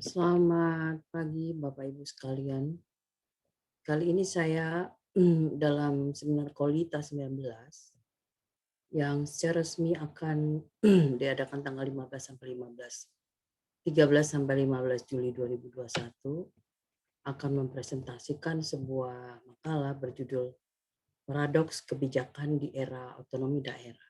Selamat pagi Bapak Ibu sekalian. Kali ini saya dalam seminar Kolita 19 yang secara resmi akan diadakan tanggal 15 sampai 15, 13 sampai 15 Juli 2021 akan mempresentasikan sebuah makalah berjudul Paradoks Kebijakan di Era Otonomi Daerah.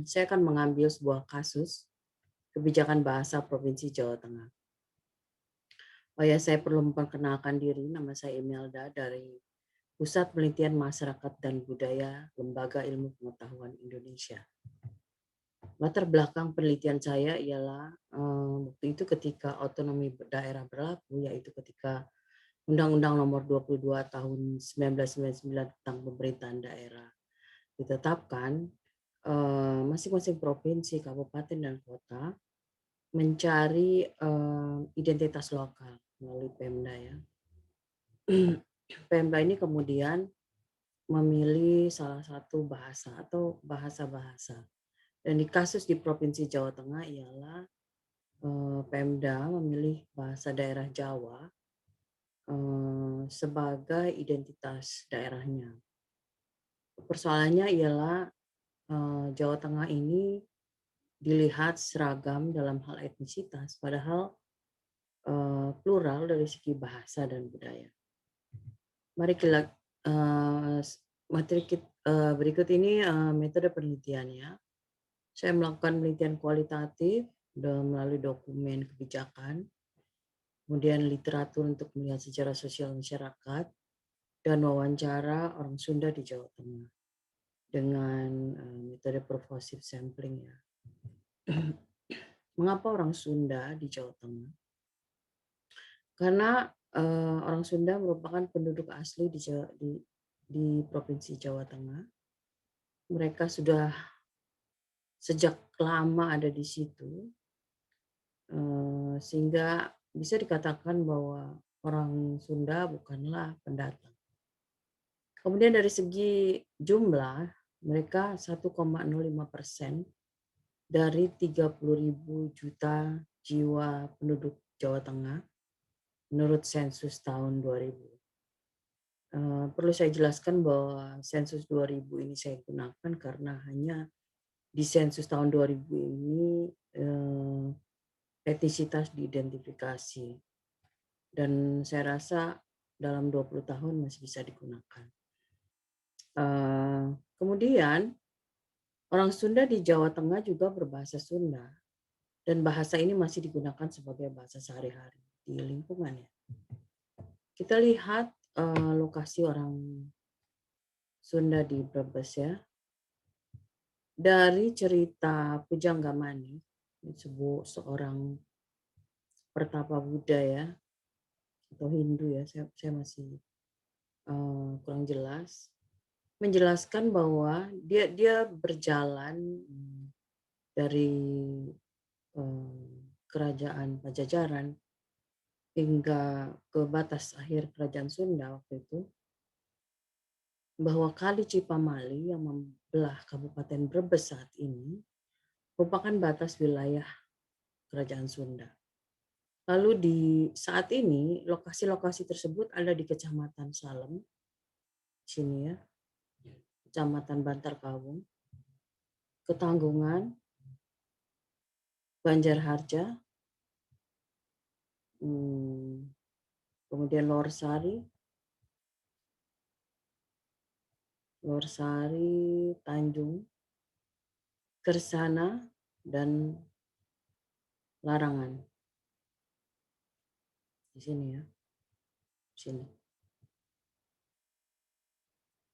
Saya akan mengambil sebuah kasus kebijakan bahasa Provinsi Jawa Tengah. Oh ya, saya perlu memperkenalkan diri. Nama saya Imelda dari Pusat Penelitian Masyarakat dan Budaya Lembaga Ilmu Pengetahuan Indonesia. Latar belakang penelitian saya ialah waktu itu ketika otonomi daerah berlaku, yaitu ketika Undang-Undang Nomor 22 Tahun 1999 tentang pemerintahan daerah ditetapkan, masing-masing provinsi, kabupaten, dan kota mencari identitas lokal melalui Pemda ya. Pemda ini kemudian memilih salah satu bahasa atau bahasa-bahasa. Dan di kasus di Provinsi Jawa Tengah ialah Pemda memilih bahasa daerah Jawa sebagai identitas daerahnya. Persoalannya ialah Jawa Tengah ini dilihat seragam dalam hal etnisitas, padahal plural dari segi bahasa dan budaya. Mari kita berikut ini metode penelitiannya. Saya melakukan penelitian kualitatif melalui dokumen kebijakan, kemudian literatur untuk melihat sejarah sosial masyarakat, dan wawancara orang Sunda di Jawa Tengah dengan metode pervasive sampling ya. Mengapa orang Sunda di Jawa Tengah? Karena orang Sunda merupakan penduduk asli di Provinsi Jawa Tengah. Mereka sudah sejak lama ada di situ, sehingga bisa dikatakan bahwa orang Sunda bukanlah pendatang. Kemudian dari segi jumlah, mereka 1,05% dari 30.000 juta jiwa penduduk Jawa Tengah menurut sensus tahun 2000. Perlu saya jelaskan bahwa sensus 2000 ini saya gunakan karena hanya di sensus tahun 2000 ini etnisitas diidentifikasi, dan saya rasa dalam 20 tahun masih bisa digunakan. Kemudian orang Sunda di Jawa Tengah juga berbahasa Sunda, dan bahasa ini masih digunakan sebagai bahasa sehari-hari di lingkungannya. Kita lihat lokasi orang Sunda di Brebes ya. Dari cerita Pujangga Mani, disebut seorang pertapa Buddha ya, atau Hindu ya, saya masih kurang jelas, menjelaskan bahwa dia berjalan dari kerajaan Pajajaran hingga ke batas akhir kerajaan Sunda waktu itu, bahwa Kali Cipamali yang membelah Kabupaten Brebes saat ini merupakan batas wilayah kerajaan Sunda. Lalu di saat ini lokasi-lokasi tersebut ada di Kecamatan Salem, sini ya, Kecamatan Bantarkawung, Ketanggungan, Banjarharja, kemudian Lorsari, Tanjung, Kersana, dan Larangan. Di sini ya, sini.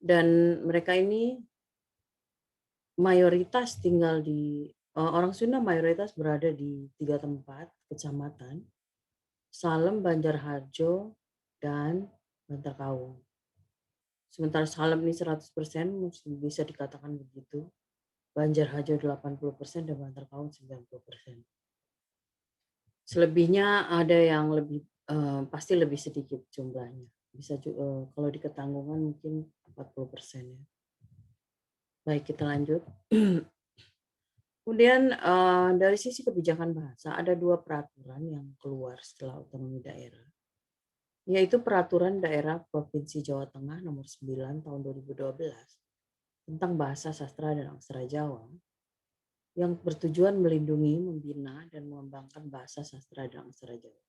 Dan mereka ini mayoritas tinggal orang Sunda mayoritas berada di 3 tempat kecamatan, Salem, Banjarharjo, dan Bantarkawung. Sementara Salem ini 100% bisa dikatakan begitu, Banjarharjo 80% dan Bantarkawung 90%. Selebihnya ada yang lebih pasti lebih sedikit jumlahnya. Bisa kalau di Ketanggungan mungkin 40% ya. Baik, kita lanjut. Kemudian dari sisi kebijakan bahasa ada 2 peraturan yang keluar setelah otonomi daerah, yaitu Peraturan Daerah Provinsi Jawa Tengah Nomor 9 Tahun 2012 tentang Bahasa Sastra dan Aksara Jawa yang bertujuan melindungi, membina, dan mengembangkan bahasa sastra dan aksara Jawa.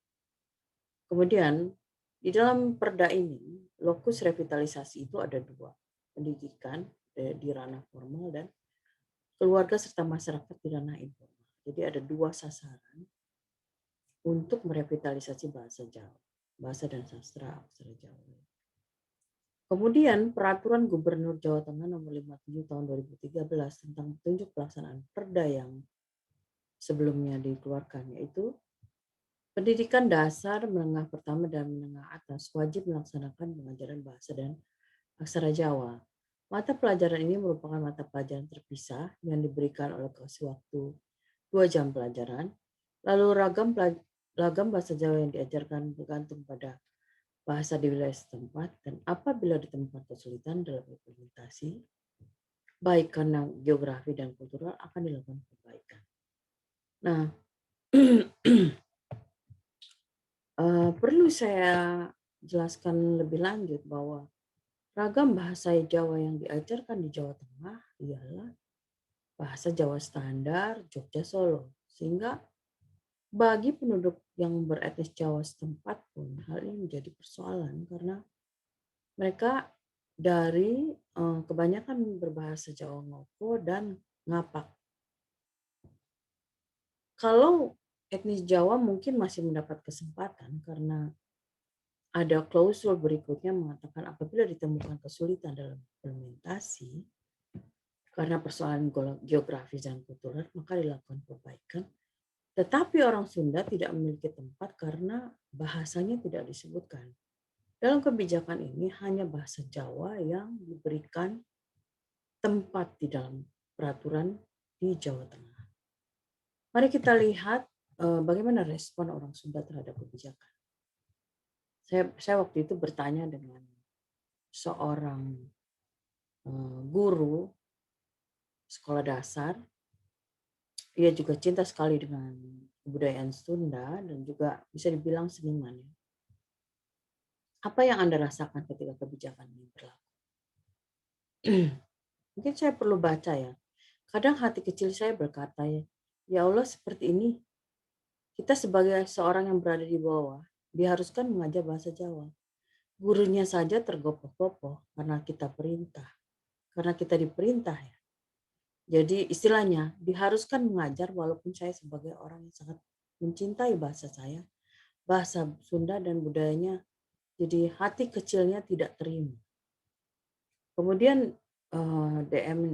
Kemudian di dalam perda ini, lokus revitalisasi itu ada 2, pendidikan di ranah formal dan keluarga serta masyarakat di ranah informal. Jadi ada 2 sasaran untuk merevitalisasi bahasa Jawa, bahasa dan sastra aksara Jawa. Kemudian Peraturan Gubernur Jawa Tengah Nomor 57 Tahun 2013 tentang petunjuk pelaksanaan perda yang sebelumnya dikeluarkan, yaitu pendidikan dasar, menengah pertama, dan menengah atas wajib melaksanakan pengajaran bahasa dan aksara Jawa. Mata pelajaran ini merupakan mata pelajaran terpisah yang diberikan oleh kasih waktu 2 jam pelajaran. Lalu ragam bahasa Jawa yang diajarkan bergantung pada bahasa di wilayah setempat dan apabila ditemukan kesulitan dalam implementasi, baik karena geografi dan kultural akan dilakukan perbaikan. Nah, perlu saya jelaskan lebih lanjut bahwa ragam bahasa Jawa yang diajarkan di Jawa Tengah ialah bahasa Jawa standar Jogja Solo. Sehingga bagi penduduk yang beretnis Jawa setempat pun hal ini menjadi persoalan karena mereka dari kebanyakan berbahasa Jawa Ngoko dan Ngapak. Kalau etnis Jawa mungkin masih mendapat kesempatan karena ada klausul berikutnya mengatakan apabila ditemukan kesulitan dalam implementasi karena persoalan geografis dan kultural maka dilakukan perbaikan. Tetapi orang Sunda tidak memiliki tempat karena bahasanya tidak disebutkan. Dalam kebijakan ini hanya bahasa Jawa yang diberikan tempat di dalam peraturan di Jawa Tengah. Mari kita lihat bagaimana respon orang Sunda terhadap kebijakan. Saya waktu itu bertanya dengan seorang guru sekolah dasar. Ia juga cinta sekali dengan kebudayaan Sunda dan juga bisa dibilang seniman. Apa yang Anda rasakan ketika kebijakan ini berlaku? Mungkin saya perlu baca ya. Kadang hati kecil saya berkata ya Allah seperti ini. Kita sebagai seorang yang berada di bawah diharuskan mengajar bahasa Jawa. Gurunya saja tergopoh-gopoh karena kita perintah. Karena kita diperintah ya. Jadi istilahnya diharuskan mengajar walaupun saya sebagai orang yang sangat mencintai bahasa saya, bahasa Sunda dan budayanya, jadi hati kecilnya tidak terima. Kemudian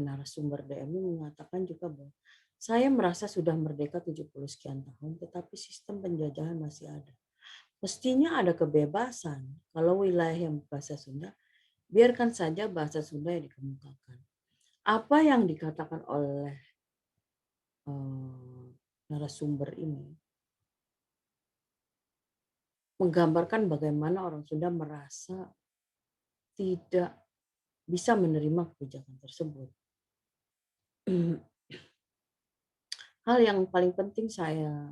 narasumber DM mengatakan juga bahwa saya merasa sudah merdeka 70 sekian tahun, tetapi sistem penjajahan masih ada. Mestinya ada kebebasan kalau wilayah yang bahasa Sunda, biarkan saja bahasa Sunda yang dikemukakan. Apa yang dikatakan oleh narasumber ini menggambarkan bagaimana orang Sunda merasa tidak bisa menerima kebijakan tersebut. Hal yang paling penting saya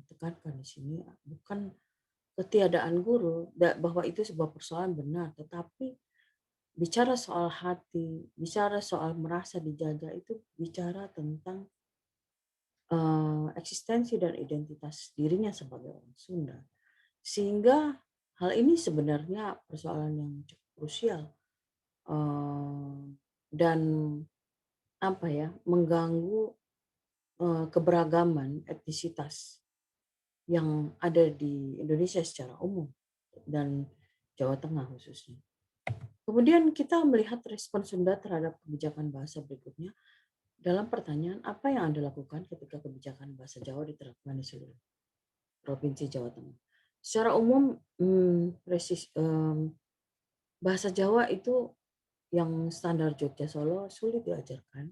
tekankan di sini bukan ketiadaan guru, bahwa itu sebuah persoalan benar, tetapi bicara soal hati, bicara soal merasa dijajah itu bicara tentang eksistensi dan identitas dirinya sebagai orang Sunda. Sehingga hal ini sebenarnya persoalan yang cukup krusial dan mengganggu keberagaman etnisitas yang ada di Indonesia secara umum dan Jawa Tengah khususnya. Kemudian kita melihat respon Sunda terhadap kebijakan bahasa berikutnya dalam pertanyaan apa yang Anda lakukan ketika kebijakan bahasa Jawa diterapkan di seluruh Provinsi Jawa Tengah. Secara umum bahasa Jawa itu yang standar Jogja Solo sulit diajarkan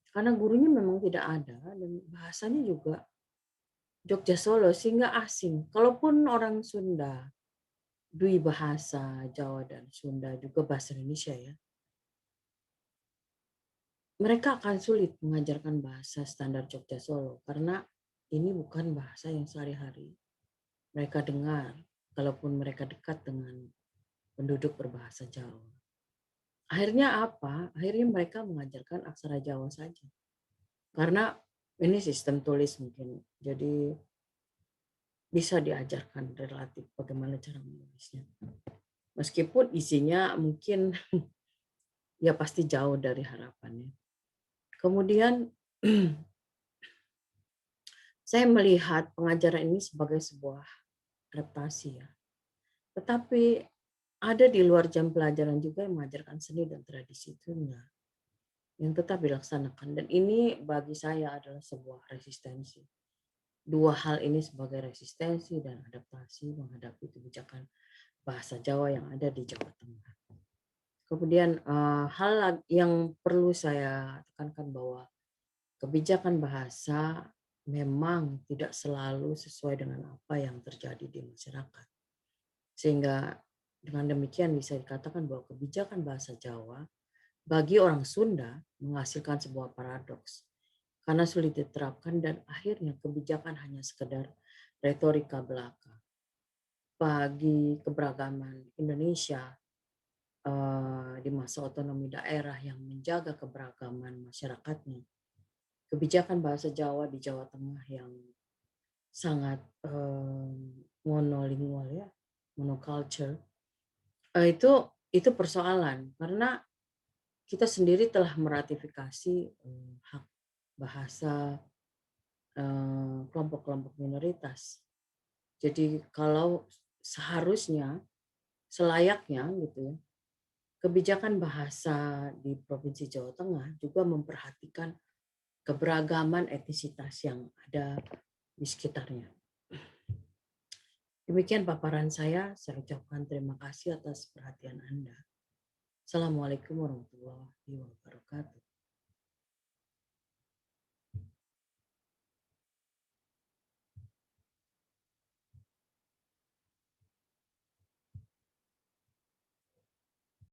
karena gurunya memang tidak ada dan bahasanya juga Jogja Solo sehingga asing. Kalaupun orang Sunda, dui bahasa Jawa dan Sunda juga bahasa Indonesia ya. mereka akan sulit mengajarkan bahasa standar Jogja Solo karena ini bukan bahasa yang sehari-hari mereka dengar, kalaupun mereka dekat dengan penduduk berbahasa Jawa. Akhirnya apa? Akhirnya mereka mengajarkan aksara Jawa saja. Karena ini sistem tulis mungkin, jadi bisa diajarkan relatif bagaimana cara menulisnya. Meskipun isinya mungkin ya pasti jauh dari harapannya. Kemudian saya melihat pengajaran ini sebagai sebuah adaptasi ya. Tetapi ada di luar jam pelajaran juga yang mengajarkan seni dan tradisi itu enggak, yang tetap dilaksanakan. Dan ini bagi saya adalah sebuah resistensi. Dua hal ini sebagai resistensi dan adaptasi menghadapi kebijakan bahasa Jawa yang ada di Jawa Tengah. Kemudian hal yang perlu saya tekankan bahwa kebijakan bahasa memang tidak selalu sesuai dengan apa yang terjadi di masyarakat. Sehingga dengan demikian bisa dikatakan bahwa kebijakan bahasa Jawa bagi orang Sunda menghasilkan sebuah paradoks. Karena sulit diterapkan dan akhirnya kebijakan hanya sekedar retorika belaka. Bagi keberagaman Indonesia di masa otonomi daerah yang menjaga keberagaman masyarakatnya, kebijakan bahasa Jawa di Jawa Tengah yang sangat monolingual ya, monoculture, itu persoalan karena kita sendiri telah meratifikasi hak bahasa kelompok-kelompok minoritas. Jadi kalau seharusnya, selayaknya gitu ya, kebijakan bahasa di Provinsi Jawa Tengah juga memperhatikan keberagaman etnisitas yang ada di sekitarnya. Demikian paparan saya ucapkan terima kasih atas perhatian Anda. Assalamualaikum warahmatullahi wabarakatuh.